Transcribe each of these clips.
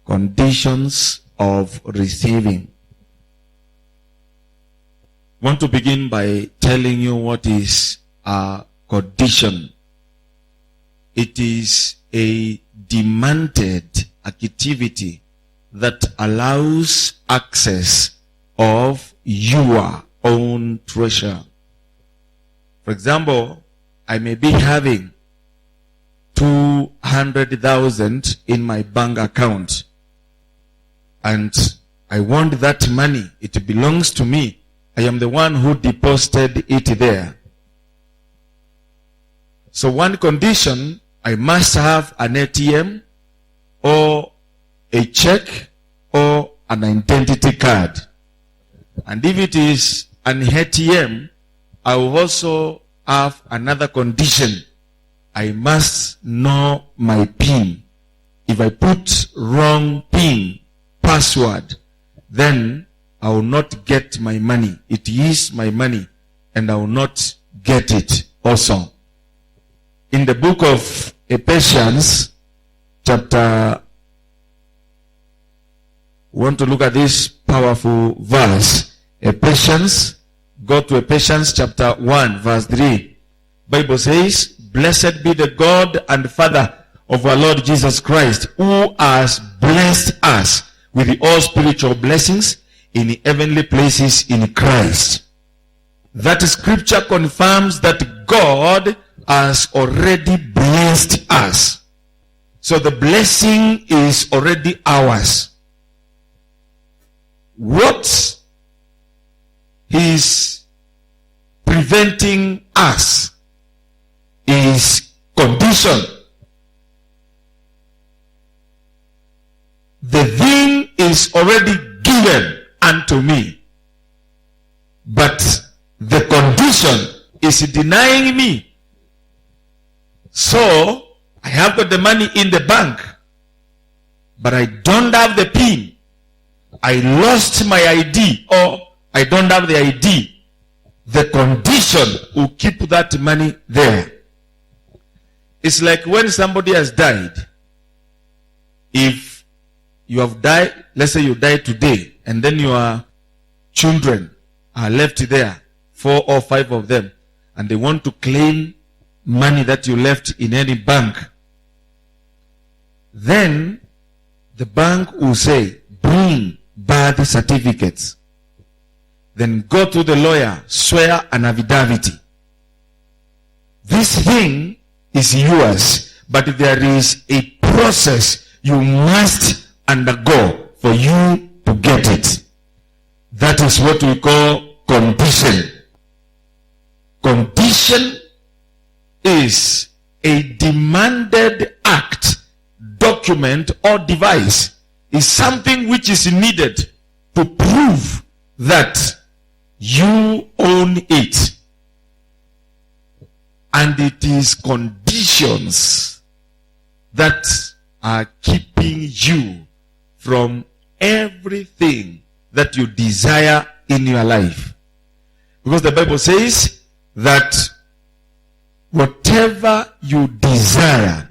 Conditions of receiving. I want to begin by telling you what is a condition. It is a demanded activity that allows access of your own treasure. For example, I may be having 200,000 in my bank account, and I want that money. It belongs to me. I am the one who deposited it there. So one condition, I must have an ATM or a check or an identity card. And if it is an ATM, I will also have another condition. I must know my PIN. If I put wrong PIN, password, then I will not get my money. It is my money, and I will not get it also. In the book of Ephesians, chapter, we want to look at this powerful verse. Ephesians, go to Ephesians chapter 1, verse 3. Bible says, "Blessed be the God and Father of our Lord Jesus Christ, who has blessed us with all spiritual blessings in heavenly places in Christ." That scripture confirms that God has already blessed us. So the blessing is already ours. What is preventing us is condition. The thing is already given unto me, but the condition is denying me. So I have got the money in the bank, but I don't have the PIN. I lost my ID, or I don't have the ID. The condition will keep that money there. It's like when somebody has died. If you have died, let's say you died today, and then your children are left there, 4 or 5 of them, and they want to claim money that you left in any bank, then the bank will say, bring birth certificates. Then go to the lawyer, swear an affidavit. This thing is yours, but there is a process you must undergo for you to get it. That is what we call condition. Condition is a demanded act, document, or device. Is something which is needed to prove that you own it. And it is conditions that are keeping you from everything that you desire in your life. Because the Bible says that whatever you desire,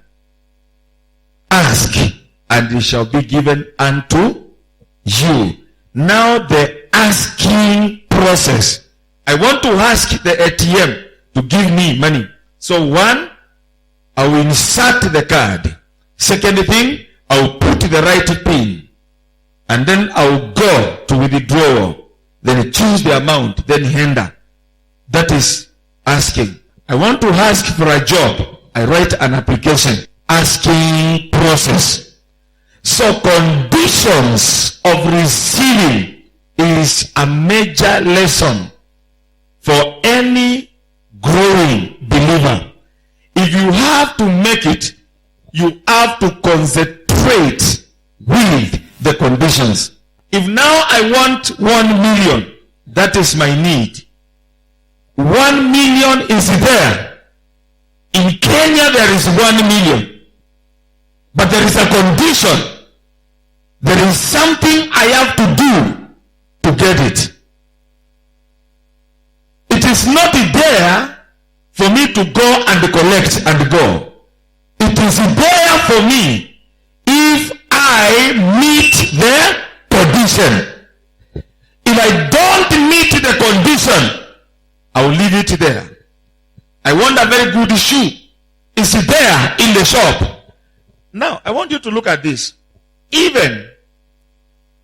ask, and it shall be given unto you. Now the asking process. I want to ask the ATM to give me money. So one, I will insert the card. Second thing, I will put the right PIN. And then I will go to withdrawal. Then choose the amount. Then enter. That is asking. I want to ask for a job. I write an application. Asking process. So conditions of receiving is a major lesson for any growing believer. If you have to make it, you have to concentrate with the conditions. If now I want 1 million, that is my need. 1 million is there. In Kenya there is 1 million. But there is a condition. There is something I have to do to get it. It is not there for me to go and collect and go. It is there for me if I I meet the condition. If I don't meet the condition, I will leave it there. I want a very good shoe. It's there in the shop. Now, I want you to look at this. Even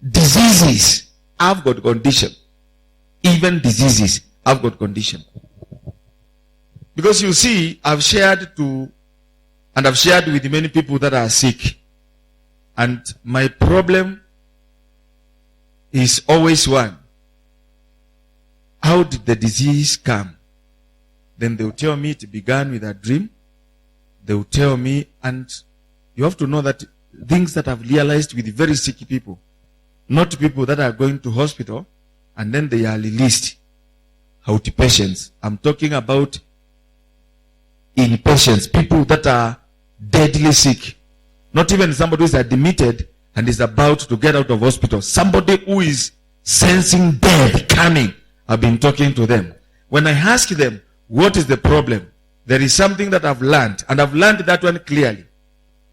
diseases have got condition. Even diseases have got condition. Because you see, I've shared with many people that are sick. And my problem is always one. How did the disease come? Then they will tell me it began with a dream. They will tell me, and you have to know that things that I've realized with very sick people, not people that are going to hospital and then they are released, outpatients. I'm talking about inpatients, people that are deadly sick. Not even somebody who is admitted and is about to get out of hospital. Somebody who is sensing death coming. I've been talking to them. When I ask them, what is the problem? There is something that I've learned, and I've learned that one clearly.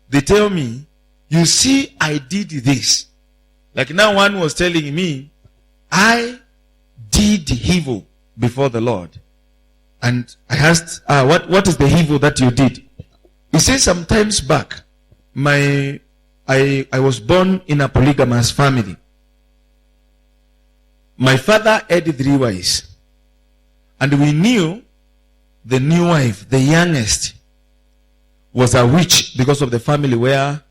They tell me, you see, I did this. Like now one was telling me, I did evil before the Lord. And I asked, what is the evil that you did? He said sometimes back, I was born in a polygamous family. My father had 3 wives. And we knew the new wife, the youngest, was a witch because of the family where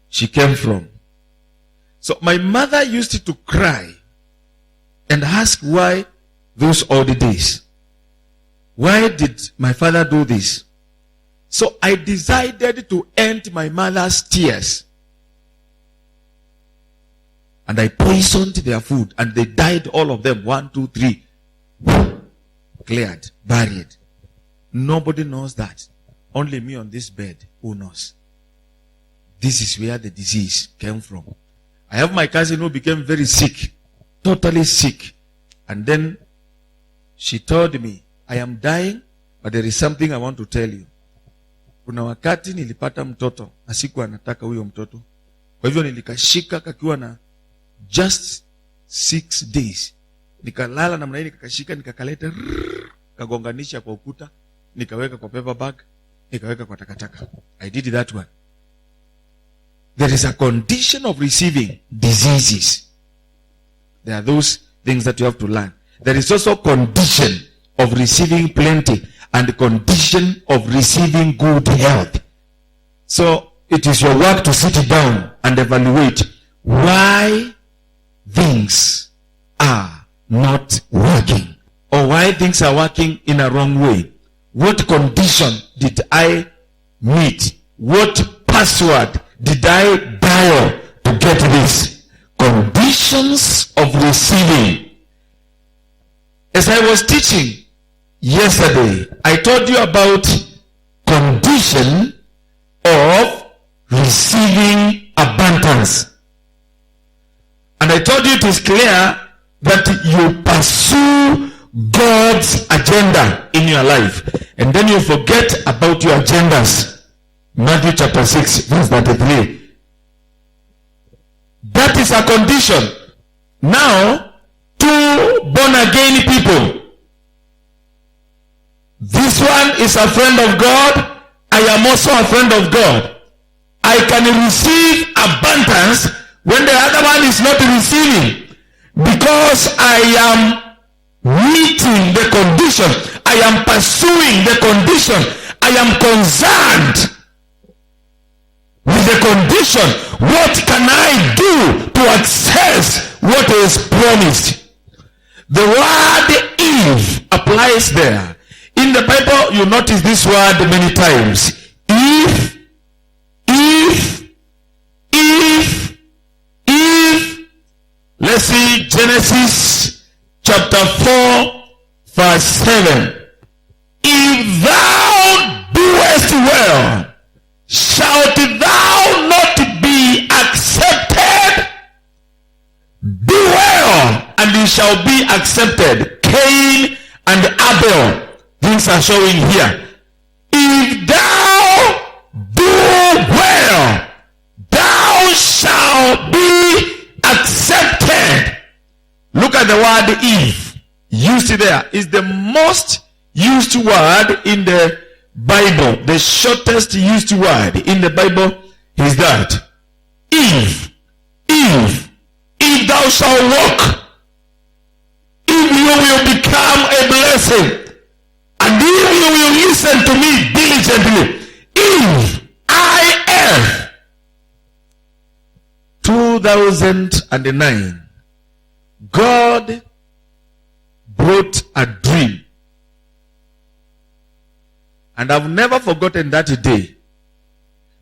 she came from. So my mother used to cry and ask why those old days. Why did my father do this? So I decided to end my mother's tears. And I poisoned their food and they died, all of them. 1, 2, 3. Cleared, buried. Nobody knows that. Only me on this bed who knows. This is where the disease came from. I have my cousin who became very sick. Totally sick. And then she told me, I am dying, but there is something I want to tell you. Kuna wakati nilipata mtoto, na siku anataka huyo mtoto. Kwa hivyo nilikashika kakiwa na just 6 days. Nikalala namna hii, nikakashika, nikakaleta, kagonganisha kwa ukuta, nikaweka kwa paper bag, nikaweka kwa takataka. I did that one. There is a condition of receiving diseases. There are those things that you have to learn. There is also condition of receiving plenty and condition of receiving good health. So it is your work to sit down and evaluate why things are not working, or why things are working in a wrong way. What condition did I meet? What password did I dial to get this? Conditions of receiving. As I was teaching yesterday, I told you about condition of receiving abundance. And I told you it is clear that you pursue God's agenda in your life. And then you forget about your agendas. Matthew chapter 6, verse 33. That is a condition. Now, 2 born again people. This one is a friend of God. I am also a friend of God. I can receive abundance when the other one is not receiving, because I am meeting the condition. I am pursuing the condition. I am concerned with the condition. What can I do to access what is promised? The word if applies there. In the Bible, you notice this word many times. If, let's see, Genesis chapter 4, verse 7. If thou doest well, shalt thou not be accepted? Do well, and you shall be accepted. Cain and Abel, things are showing here. If thou do well, thou shalt word if used there is the most used word in the Bible. The shortest used word in the Bible is that. If thou shalt walk, if you will become a blessing, and if you will listen to me diligently, if I am. 2009, God brought a dream. And I've never forgotten that day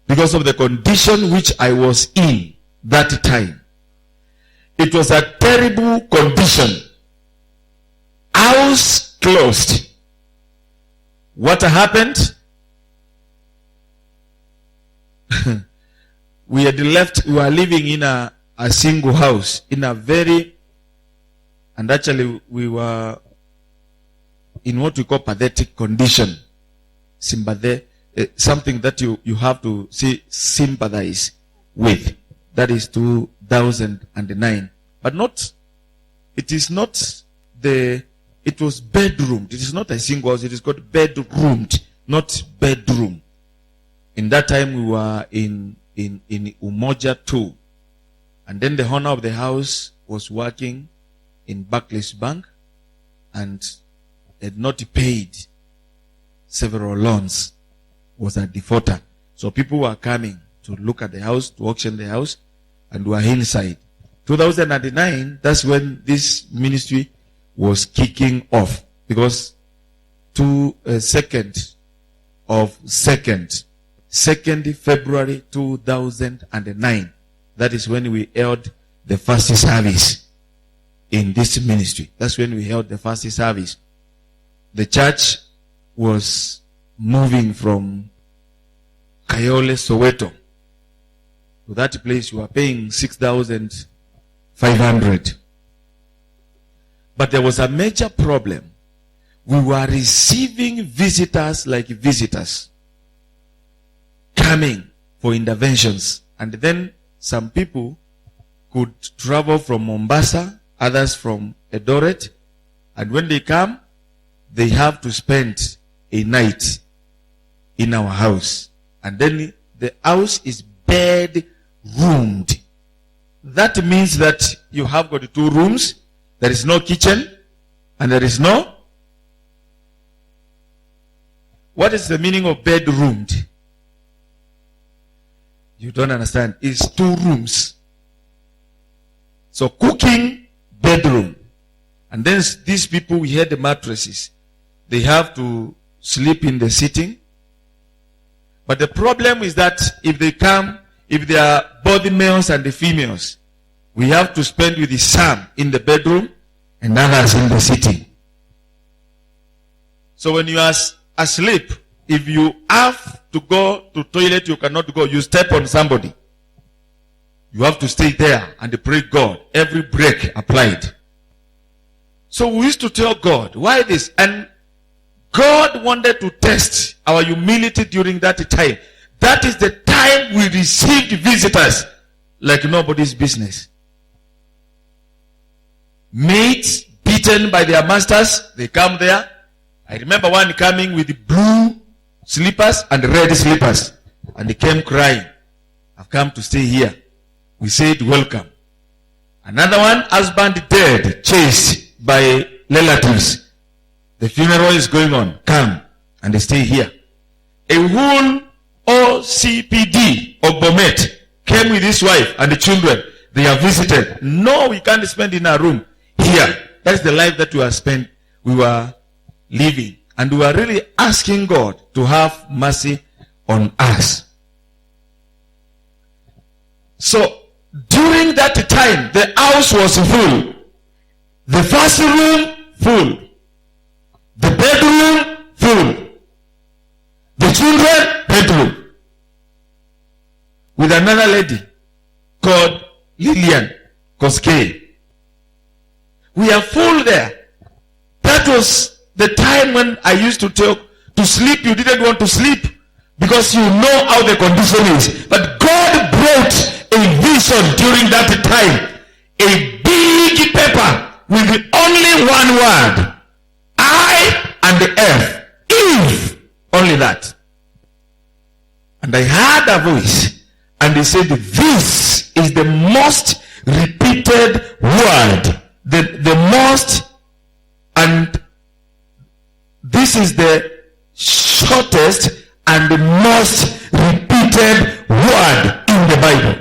because of the condition which I was in that time. It was a terrible condition. House closed. What happened? We were living in a single house, in a very, and actually we were in what we call pathetic condition. Sympathy, something that you have to sympathize with. That is 2009. But it was bedroomed. It is not a single house, it is called bedroomed, not bedroom. In that time we were in Umoja 2. And then the owner of the house was working in Barclays Bank and had not paid several loans, was a defaulter. So people were coming to look at the house, to auction the house, and were inside. 2009, that's when this ministry was kicking off, because 2nd February 2009, that is when we held the first service in this ministry. That's when we held the first service. The church was moving from Kayole, Soweto. To that place, we were paying 6,500. But there was a major problem. We were receiving visitors like visitors coming for interventions. And then some people could travel from Mombasa, others from Eldoret. And when they come, they have to spend a night in our house. And then the house is bedroomed. That means that you have got 2 rooms. There is no kitchen. And there is no. What is the meaning of bedroomed? You don't understand. It's 2 rooms. So cooking, bedroom. And then these people, we had the mattresses. They have to sleep in the sitting. But the problem is that if they are both the males and the females, we have to spend with some in the bedroom and others in the sitting. So when you are asleep, if you have to go to toilet, you cannot go. You step on somebody. You have to stay there and pray God. Every break applied. So we used to tell God, why this? And God wanted to test our humility during that time. That is the time we received visitors like nobody's business. Maids beaten by their masters, they come there. I remember one coming with blue slippers and red slippers, and they came crying, I've come to stay here. We said welcome. Another one, husband dead, chased by relatives. The funeral is going on. Come and they stay here. A whole OCPD of Bomet came with his wife and the children. They are visited. No, we can't spend in our room here. That's the life that we were living. And we were really asking God to have mercy on us. So, during that time, the house was full. The first room, full. The bedroom, full. The children, bedroom. With another lady called Lillian Koske. We are full there. That was the time when I used to talk to sleep. You didn't want to sleep because you know how the condition is. But God brought a vision during that time. A big paper with only one word. I and the F. Eve. Only that. And I heard a voice, and he said, this is the most repeated word. The most, and this is the shortest and the most repeated word in the Bible.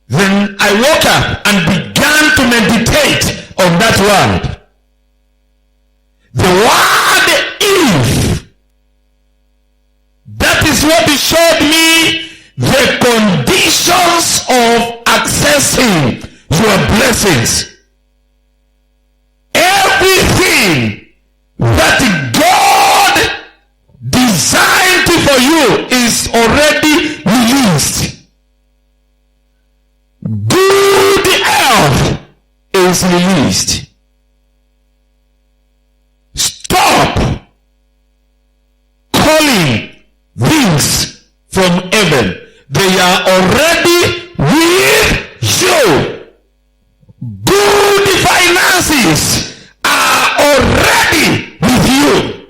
Then I woke up and began to meditate on that word. The word Eve. That is what he showed me, the conditions of accessing your blessings. Everything that God designed for you is already released. Good health is released. Stop calling things from heaven. They are already with you. Good finances are already with you.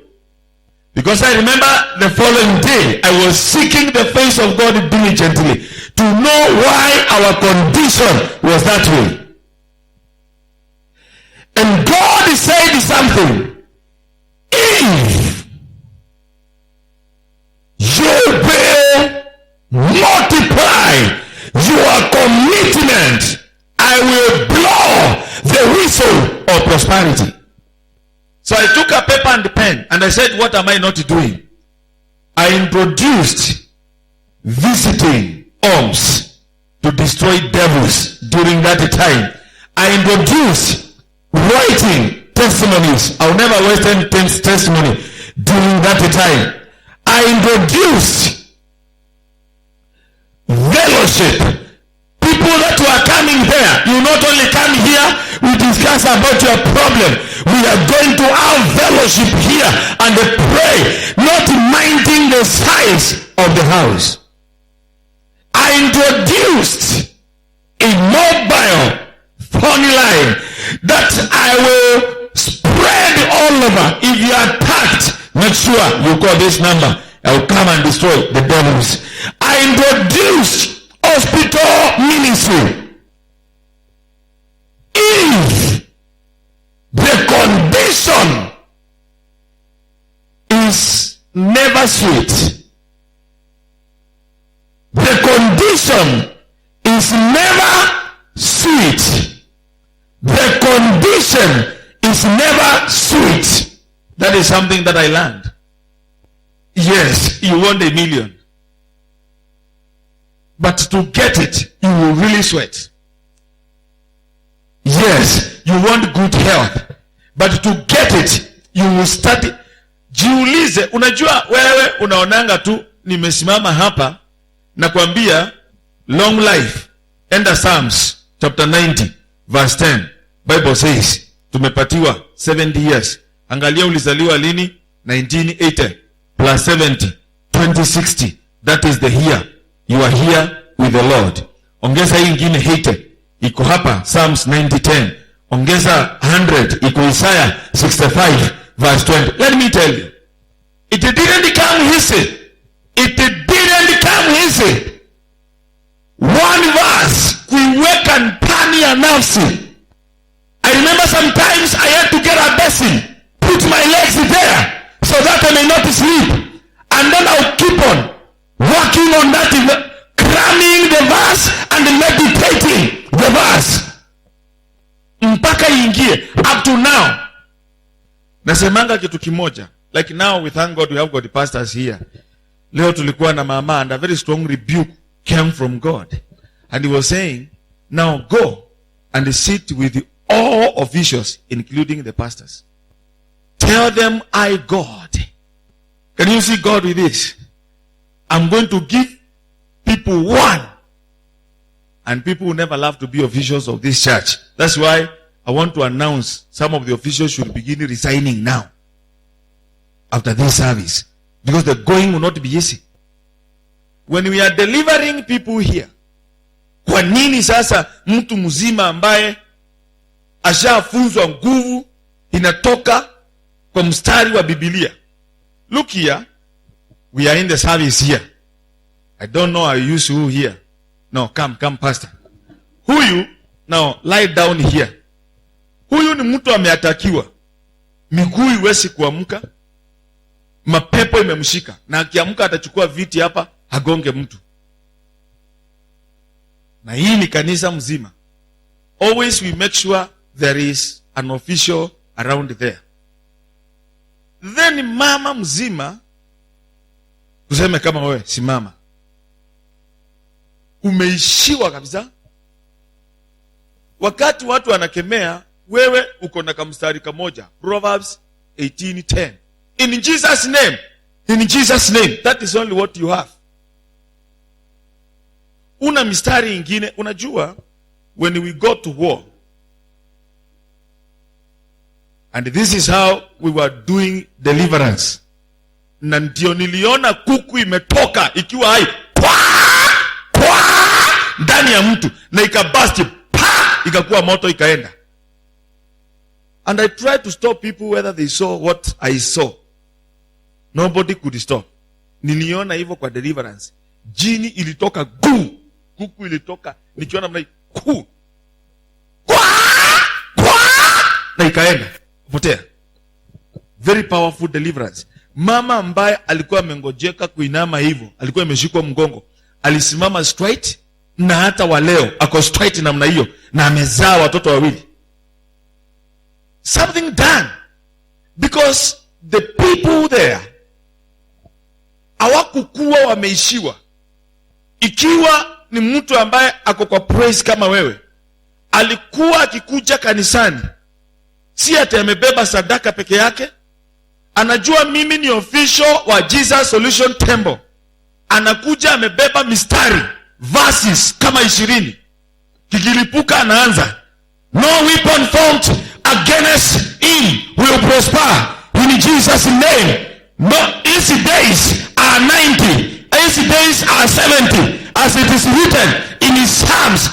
Because I remember the following day, I was seeking the face of God diligently to know why our condition was that way. And God said something. If you will multiply your commitment, I will blow the whistle of prosperity. So I took a paper and pen and I said, what am I not doing? I introduced visiting alms to destroy devils during that time. I introduced writing testimonies. I'll never waste any testimony during that time. I introduced fellowship. People that were coming there, you not only come here, we discuss about your problem. We are going to have fellowship here and pray, not minding the size of the house. I introduced a mobile phone line that I will spread all over. If you are attacked, make sure you call this number. I will come and destroy the devils. I introduced hospital ministry. If the condition is never sweet, the condition is never sweet, the condition is never sweet. That is something that I learned. Yes, you want $1 million. But to get it, you will really sweat. Yes, you want good health. But to get it, you will start it. Jiulize, unajua wewe unaonanga tu nimesimama hapa na kuambia long life. Enda Psalms chapter 90 verse 10. Bible says, tumepatiwa 70 years. Angalia ulizaliwa lini? 1980 plus 70, 2060. That is the year you are here with the Lord. Ongeza hii ingine 80. Iko hapa Psalms 90:10. Ongeza 100. Iko Isaiah 65 verse 20. Let me tell you. It didn't come easy. It didn't come easy. One verse kuiweka ndani ya nafsi. I remember sometimes I had to get a basin, put my legs there so that I may not sleep, and then I'll keep on working on that, cramming the verse and meditating the verse mpaka ingie. Up to now nasemanga kitu kimoja, like now we thank God we have got the pastors here. Leo tulikuwa na mama and a very strong rebuke came from God, and he was saying, now go and sit with all officials including the pastors. Tell them I God. Can you see God with this? I'm going to give people one. And people will never love to be officials of this church. That's why I want to announce some of the officials should begin resigning now. After this service. Because the going will not be easy. When we are delivering people here, kwa nini sasa mtu mzima ambaye ashafunzwa nguvu inatoka kwa mstari wa Biblia. Look here, we are in the service here. I don't know how you use who here. No, come pastor. Huyu, now lie down here. Huyu ni mtu ameatakiwa. Miguu iwezi kuamka. Mapepo imemshika. Na akiamka atachukua viti hapa, agonge mtu. Na hii ni kanisa mzima. Always we make sure there is an official around there. Then mama mzima, tuseme kama wewe, simama. Umeishiwa kabisa. Wakati watu wanakemea, wewe uko na kamstari kamoja. Proverbs 18:10. In Jesus' name. In Jesus' name. That is only what you have. Una mistari ingine. Unajua, when we go to war, and this is how we were doing deliverance. Na ndio niliona kuku imetoka ikiwa hai ndani ya mtu na ikabasti ikakuwa moto ikaenda. And I tried to stop people whether they saw what I saw. Nobody could stop. Niliona hivyo kwa deliverance. Jini ilitoka kuku ilitoka nikiona mna na ikaenda potea. Very powerful deliverance. Mama ambaye alikuwa amengojeka kuinama hivyo, alikuwa ameshikwa mgongo, alisimama straight, na hata wa leo ako straight namna hiyo, na amezaa watoto wawili. Something done. Because the people there hawakukuwa wameishiwa. Ikiwa ni mtu ambaye ako kwa praise kama wewe, alikuwa akikuja kanisani, si ati amebeba sadaka peke yake. Anajua mimi ni official wa Jesus Solution Temple. Anakuja amebeba mistari, verses kama 20. Kikilipuka anaanza, no weapon formed against him will prosper in Jesus' name. No, his days are 90, his days are 70, as it is written in his Psalms.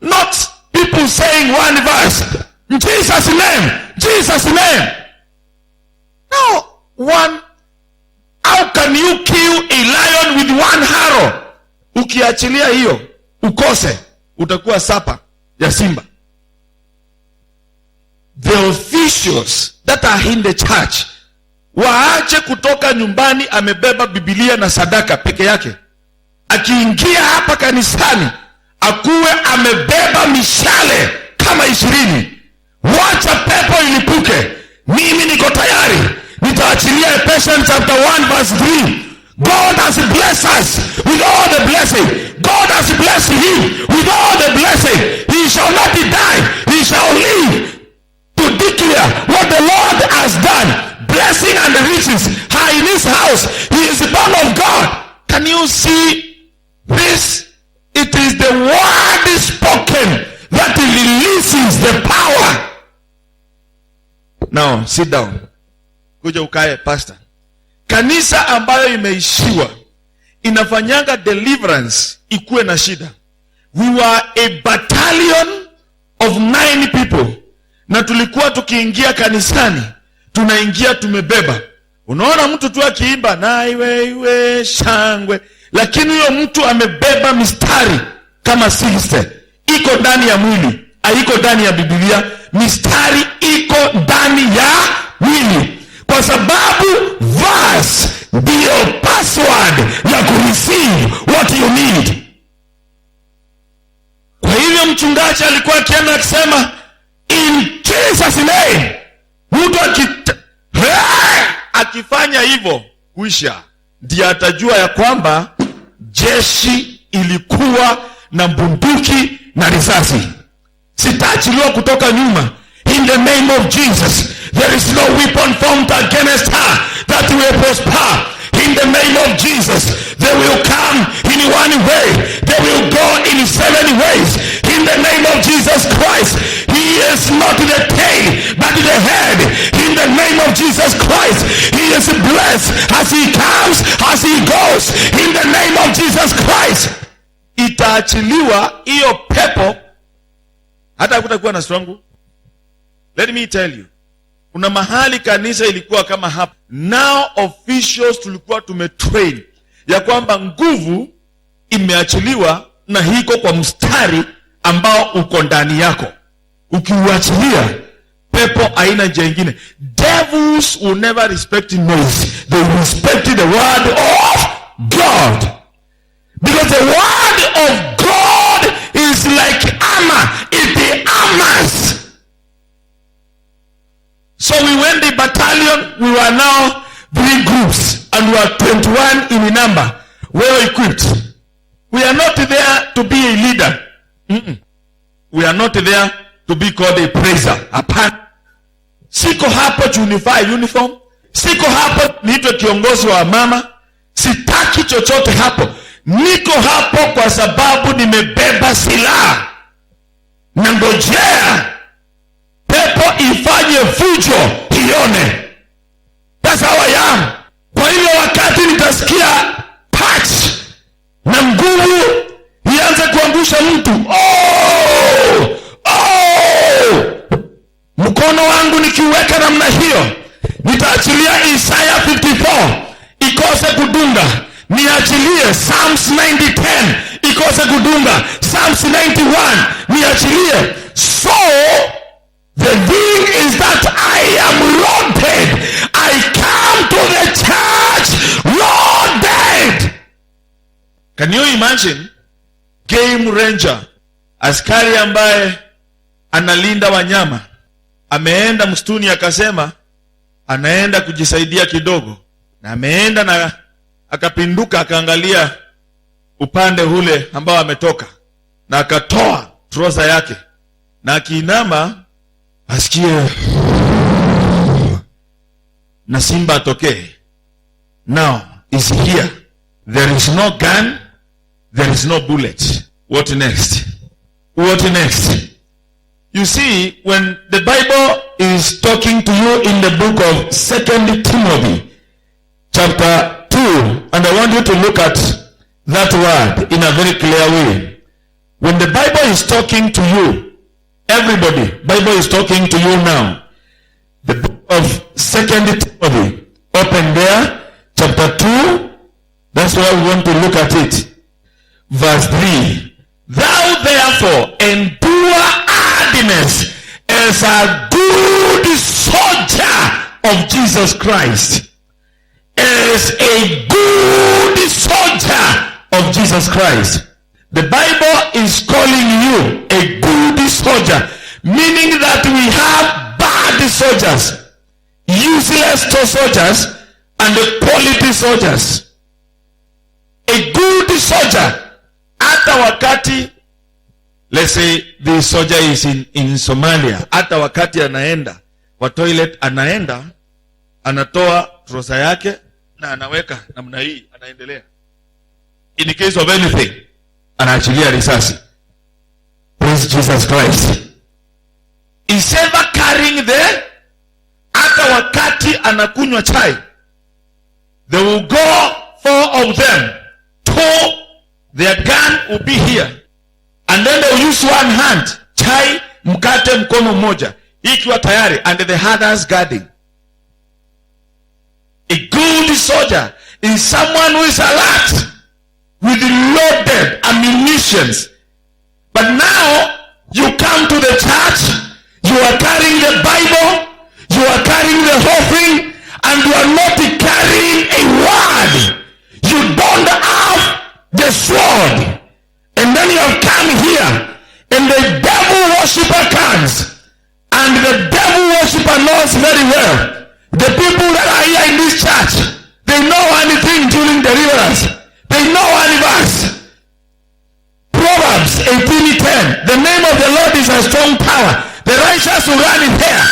Not people saying one verse, in Jesus' name, Jesus' name. No, one. How can you kill a lion with one arrow? Ukiachilia hiyo, ukose, utakuwa sapa ya simba. The officials that are in the church, waache kutoka nyumbani amebeba Biblia na sadaka peke yake. Akiingia hapa kanisani, akuwe amebeba mishale kama 20. Wacha pepo ilipuke. Mimi niko tayari. Nitaachilia Ephesians chapter 1 verse 3. God has blessed us with all the blessing. God has blessed him with all the blessing. He shall not die. He shall live to declare what the Lord has done. Blessing and the riches are in his house. He is born of God. Can you see this? It is the word spoken that releases the power. Now, sit down. Kuja ukae, pastor. Kanisa ambayo imeishiwa inafanyanga deliverance ikuwe na shida. We were a battalion of 9 people. Na tulikuwa tukiingia kanisani, tunaingia tumebeba. Unaona mtu tu akiimba na iwe shangwe, lakini huyo mtu amebeba mistari kama 60. Iko ndani ya mwili, haiko ndani ya Biblia. Mistari iko ndani ya mwili. Kwa sababu verse ndio password ya kureceive what you need. Kwa hivyo mchungaji alikuwa akienda akisema in Jesus name. Mtu akifanya hivyo kuisha, ndiye atajua ya kwamba jeshi ilikuwa na bunduki na risasi. Sitaachiliwa kutoka nyuma. In the name of Jesus, there is no weapon formed against her that will prosper. In the name of Jesus, they will come in one way, they will go in 7 ways. In the name of Jesus Christ, he is not the tail, but the head. In the name of Jesus Christ, he is blessed as he comes, as he goes. In the name of Jesus Christ, itaachiliwa hiyo pepo, hata kutakuwa na strong Let me tell you, kuna mahali kanisa ilikuwa kama hapa. Now officials tulikuwa tumetrain ya kwamba nguvu imeachiliwa na hiko kwa mstari ambao uko ndani yako. Ukiuachilia, pepo aina jengine. Devils will never respect noise. They respect the word of God. Because the word of God is like armor. It armors. So we went the battalion. We were now 3 groups. And we were 21 in number. Well equipped. We are not there to be a leader. We are not there to be called a praiser. Apart. Siko hapo to unify uniform. Siko hapo niitwe kiongozi wa mama. Sitaki chochote hapo. Niko hapo kwa sababu nimebeba silaha. Nangojea pepo ifanye fujo ione. That's how I am. Kwa hivyo wakati nitasikia patch na nguvu ianze kuangusha mtu, mkono wangu nikiweka namna hiyo, nitaachilia Isaiah 54 ikose kudunga, niachilie Psalms 90:10 ikose kudunga, Psalms 91 niachilie. So the thing is that I am loaded. I come to the church loaded. Can you imagine? Game ranger, askari ambaye analinda wanyama, ameenda msituni akasema anaenda kujisaidia kidogo, na ameenda na akapinduka akaangalia upande ule ambao ametoka, na akatoa trouser yake, na akiinama asikie na simba atokee. Now is here. There is no gun, there is no bullet. What next? What next? You see, when the Bible is talking to you in the book of 2 Timothy chapter 2, and I want you to look at that word in a very clear way. When the Bible is talking to you, everybody, Bible is talking to you now. The book of 2 Timothy, open there, chapter 2, that's where we want to look at it. Verse 3. Thou therefore endure hardness as a good soldier of Jesus Christ. As a good soldier of Jesus Christ. The Bible is calling you a good soldier, meaning that we have bad soldiers, useless soldiers, and quality soldiers. A good soldier, hata wakati, let's say the soldier is in Somalia, hata wakati anaenda kwa toilet, anatoa trouser yake na anaweka namna hii, anaendelea. In the case of anything, anaachilia risasi. Praise Jesus Christ. Is ever carrying there, hata wakati anakunywa chai, they will go 4 of them, 2, their gun will be here, and then they will use one hand, chai, mkate mkono mmoja, ikiwa tayari, and the others guarding. A good soldier is someone who is alert with loaded ammunitions. But now you come to the church, you are carrying the Bible, you are carrying the whole thing, and you are not carrying a word. You don't have the sword. And then you have come here, and the devil worshiper comes, and the devil worshiper knows very well. The people that are here in this church, they know anything during deliverance. They know any verse. Proverbs 18:10. The name of the Lord is a strong tower. The righteous will run in there.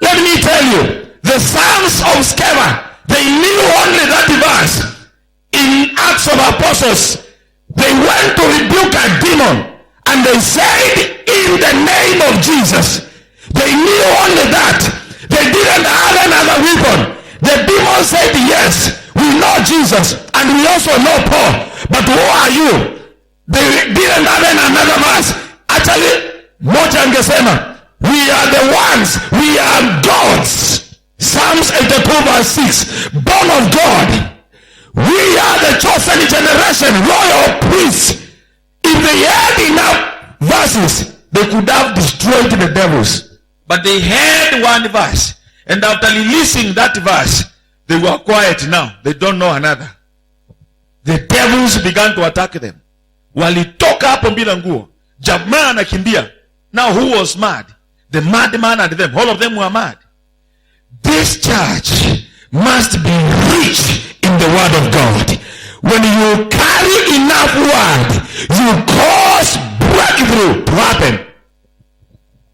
Let me tell you, the sons of Sceva, they knew only that verse. In Acts of Apostles, they went to rebuke a demon, and they said, in the name of Jesus. They knew only that. They didn't have another weapon. The demon said, yes, we know Jesus, and we also know Paul, but who are you? They didn't have another verse. Actually, moja angesema, We are the ones. We are gods. Psalms 82 verse 6. Born of God. We are the chosen generation, royal priests. If they had enough verses, they could have destroyed the devils. But they had one verse. And after releasing that verse, they were quiet now. They don't know another. The devils began to attack them. Walitoka hapo bila nguo. Jamaa anakimbia. Now who was mad? The madman and them. All of them were mad. This church must be rich in the word of God. When you carry enough word, you cause breakthrough to happen.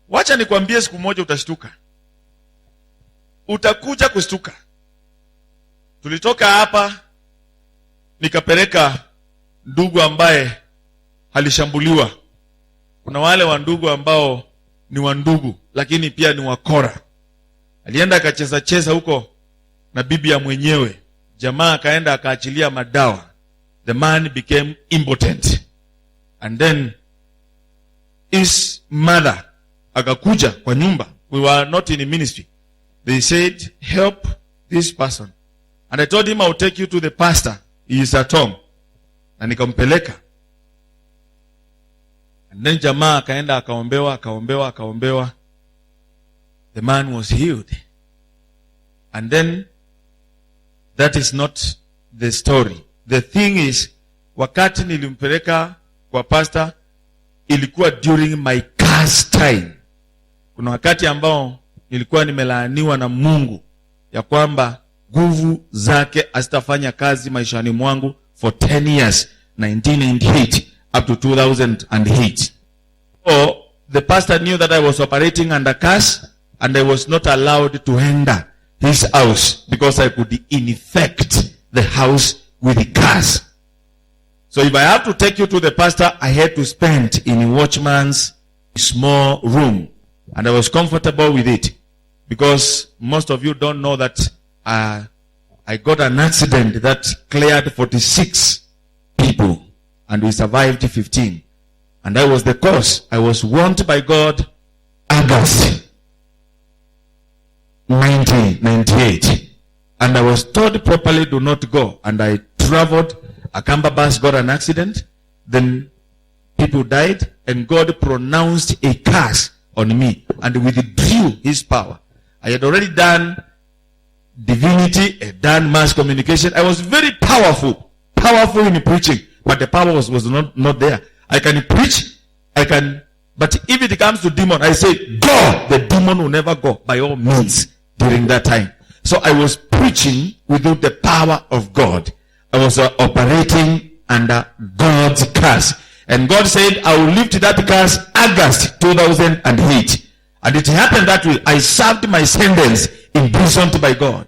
Wacha nikwambie siku moja utashtuka. Utakuja kushtuka. Tulitoka hapa nikapeleka ndugu ambaye alishambuliwa. Kuna wale wa ndugu ambao ni wa ndugu lakini pia ni wakora. Alienda akacheza cheza huko na bibi ya mwenyewe. Jamaa akaenda akaachilia madawa. The man became impotent. And then his mother akakuja kwa nyumba. We were not in a ministry. They said, help this person. And I told him, I'll take you to the pastor. He is at home. Na nikampeleka. And then jamaa akaenda akaombewa. The man was healed. And then that is not the story. The thing is, wakati nilimpeleka kwa pastor, ilikuwa during my curse time. Kuna wakati ambao nilikuwa nimelaaniwa na Mungu ya kwamba nguvu zake hazitafanya kazi maishani mwangu for 10 years, 1998 up to 2008. So the pastor knew that I was operating under curse and I was not allowed to enter his house because I could infect the house with the curse. So if I have to take you to the pastor, I had to spend in a watchman's small room. And I was comfortable with it. Because most of you don't know that I got an accident that cleared 46 people. And we survived 15. And that was the cause. I was warned by God August 1998. And I was told properly, do not go. And I traveled. A Kamba bus got an accident. Then people died. And God pronounced a curse on me. And withdrew his power. I had already done divinity, done mass communication. I was very powerful in preaching. But the power was not there. I can preach. But if it comes to demon, I say, go. The demon will never go by all means during that time. So I was preaching without the power of God. I was operating under God's curse. And God said, I will lift that curse August 2008. And it happened that way. I served my sentence imprisoned by God.